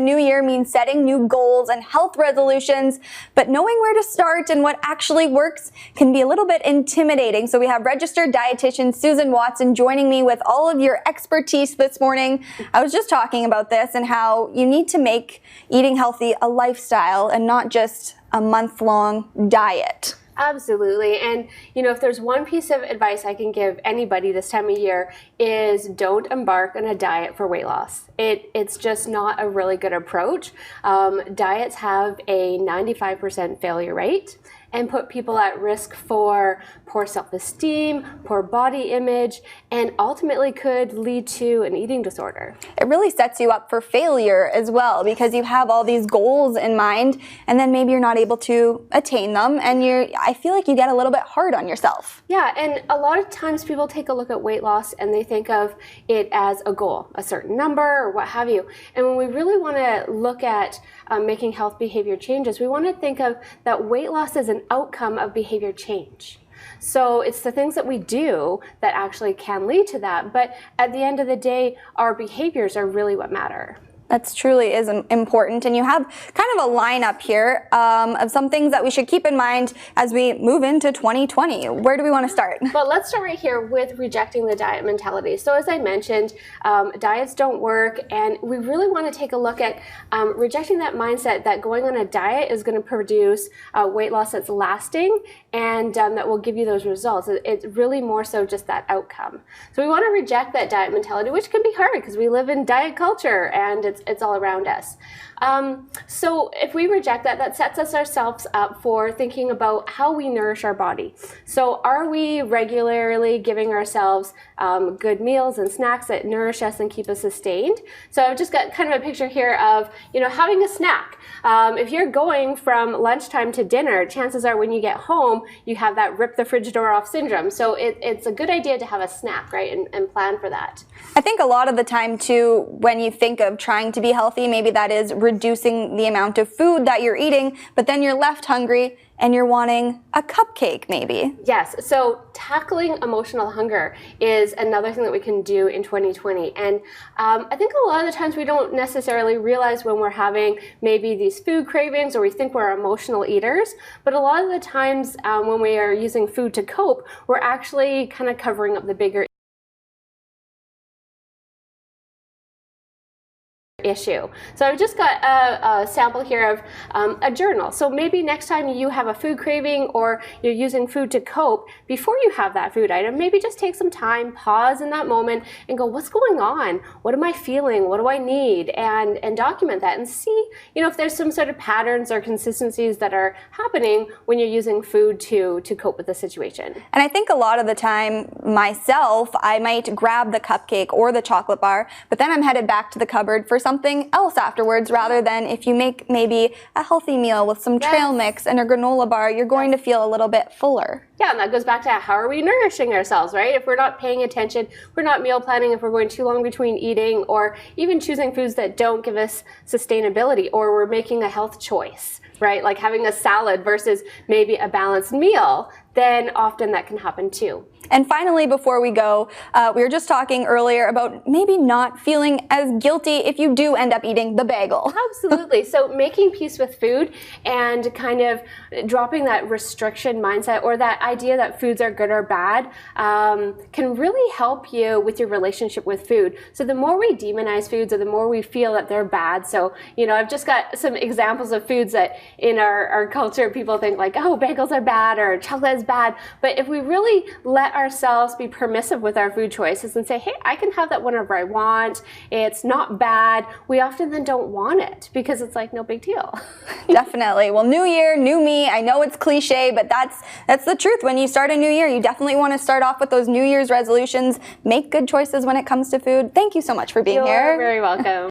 new year means setting new goals and health resolutions, but knowing where to start and what actually works can be a little bit intimidating. So we have registered dietitian Susan Watson joining me with all of your expertise this morning. I was just talking about this and how you need to make eating healthy a lifestyle and not just a month-long diet. Absolutely. And, you know, if there's one piece of advice I can give anybody this time of year is don't embark on a diet for weight loss. It's just not a really good approach. Diets have a 95% failure rate and put people at risk for poor self-esteem, poor body image, and ultimately could lead to an eating disorder. It really sets you up for failure as well because you have all these goals in mind and then maybe you're not able to attain them and I feel like you get a little bit hard on yourself. Yeah, and a lot of times people take a look at weight loss and they think of it as a goal, a certain number or what have you. And when we really want to look at making health behavior changes, we want to think of that weight loss as an outcome of behavior change. So it's the things that we do that actually can lead to that. But at the end of the day, our behaviors are really what matter. That truly is important, and you have kind of a lineup here of some things that we should keep in mind as we move into 2020. Where do we want to start? Well, let's start right here with rejecting the diet mentality. So as I mentioned, diets don't work, and we really want to take a look at rejecting that mindset that going on a diet is going to produce weight loss that's lasting and that will give you those results. It's really more so just that outcome. So we want to reject that diet mentality, which can be hard because we live in diet culture and it's all around us. So if we reject that, that sets us ourselves up for thinking about how we nourish our body. So are we regularly giving ourselves good meals and snacks that nourish us and keep us sustained? So I've just got kind of a picture here of, you know, having a snack. If you're going from lunchtime to dinner, chances are when you get home, you have that rip the fridge door off syndrome. So it's a good idea to have a snack, right, and plan for that. I think a lot of the time too, when you think of trying to be healthy, maybe that is reducing the amount of food that you're eating, but then you're left hungry and you're wanting a cupcake maybe. Yes, so tackling emotional hunger is another thing that we can do in 2020. And I think a lot of the times we don't necessarily realize when we're having maybe these food cravings or we think we're emotional eaters, but a lot of the times when we are using food to cope, we're actually kind of covering up the bigger issue. So I've just got a sample here of a journal. So maybe next time you have a food craving or you're using food to cope, before you have that food item, maybe just take some time, pause in that moment and go, what's going on? What am I feeling? What do I need? And document that and see, you know, if there's some sort of patterns or consistencies that are happening when you're using food to cope with the situation. And I think a lot of the time myself, I might grab the cupcake or the chocolate bar, but then I'm headed back to the cupboard for something else afterwards, rather than if you make maybe a healthy meal with some trail mix and a granola bar, you're going to feel a little bit fuller. Yeah, and that goes back to how are we nourishing ourselves, right? If we're not paying attention, we're not meal planning, if we're going too long between eating, or even choosing foods that don't give us sustainability, or we're making a health choice, right? Like having a salad versus maybe a balanced meal, then often that can happen too. And finally, before we go, we were just talking earlier about maybe not feeling as guilty if you do end up eating the bagel. Absolutely. So making peace with food and kind of dropping that restriction mindset or that idea that foods are good or bad can really help you with your relationship with food. So the more we demonize foods or the more we feel that they're bad. So, you know, I've just got some examples of foods that in our culture people think like, oh, bagels are bad or chocolate is bad. But if we really let ourselves be permissive with our food choices and say, hey, I can have that whenever I want. It's not bad. We often then don't want it because it's like no big deal. Definitely. Well, new year, new me. I know it's cliche, but that's the truth. When you start a new year, you definitely want to start off with those New Year's resolutions. Make good choices when it comes to food. Thank you so much for being here. You're very welcome.